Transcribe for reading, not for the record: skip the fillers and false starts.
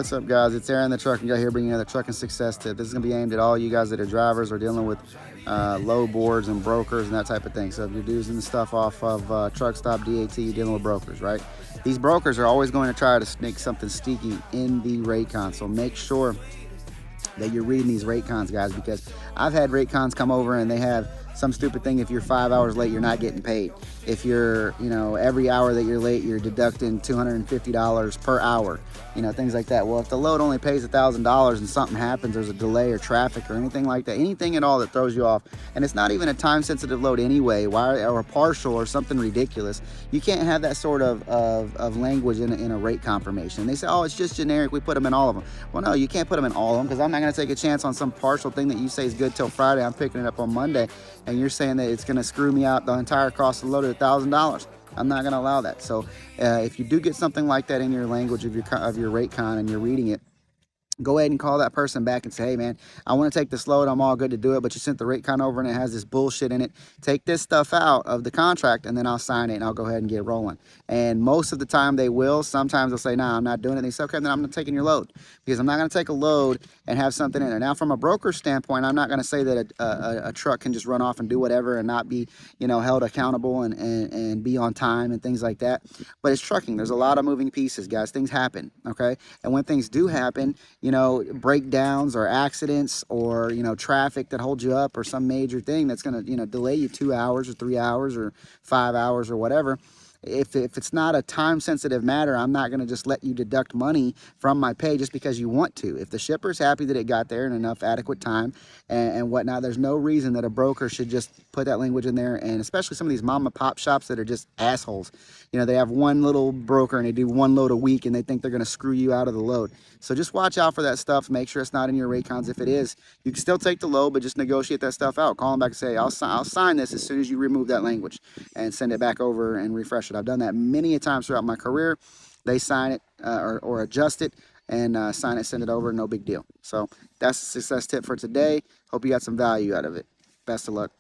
What's up, guys? It's Aaron, the trucking guy here, bringing another trucking success tip. This is going to be aimed at all you guys that are drivers or dealing with load boards and brokers and that type of thing. So if you're using stuff off of Truck Stop DAT, you're dealing with brokers, right? These brokers are always going to try to sneak something sneaky in the rate con. So make sure that you're reading these rate cons, guys, because I've had rate cons come over and they have some stupid thing. If you're 5 hours late, you're not getting paid. If you're, every hour that you're late, you're deducting $250 per hour, things like that. Well, if the load only pays $1,000 and something happens, there's a delay or traffic or anything like that, anything at all that throws you off, and it's not even a time sensitive load anyway, or a partial or something ridiculous, you can't have that sort of language in a rate confirmation. They say, oh, it's just generic, we put them in all of them. Well, no, you can't put them in all of them, because I'm not going to take a chance on some partial thing that you say is good till Friday. I'm picking it up on Monday, and you're saying that it's going to screw me out the entire cost of the load at $1,000. I'm not going to allow that. So if you do get something like that in your language of your rate con and you're reading it, go ahead and call that person back and say, hey man, I want to take this load, I'm all good to do it, but you sent the rate con over and it has this bullshit in it. Take this stuff out of the contract and then I'll sign it and I'll go ahead and get rolling. And most of the time they will. Sometimes they'll say, nah, I'm not doing it. And they say, okay, then I'm not taking your load, because I'm not going to take a load and have something in there. Now, from a broker standpoint, I'm not going to say that a truck can just run off and do whatever and not be, held accountable and be on time and things like that. But it's trucking. There's a lot of moving pieces, guys. Things happen, okay? And when things do happen, breakdowns or accidents or, traffic that holds you up or some major thing that's going to, delay you 2 hours or 3 hours or 5 hours or whatever. If it's not a time sensitive matter, I'm not going to just let you deduct money from my pay just because you want to. If the shipper's happy that it got there in enough adequate time and whatnot, there's no reason that a broker should just put that language in there. And especially some of these mom and pop shops that are just assholes. They have one little broker and they do one load a week and they think they're going to screw you out of the load. So just watch out for that stuff. Make sure it's not in your rate cons. If it is, you can still take the load, but just negotiate that stuff out. Call them back and say, I'll sign this as soon as you remove that language, and send it back over and refresh it. I've done that many a times throughout my career. They sign it or adjust it and sign it, send it over, no big deal. So that's the success tip for today. Hope you got some value out of it. Best of luck.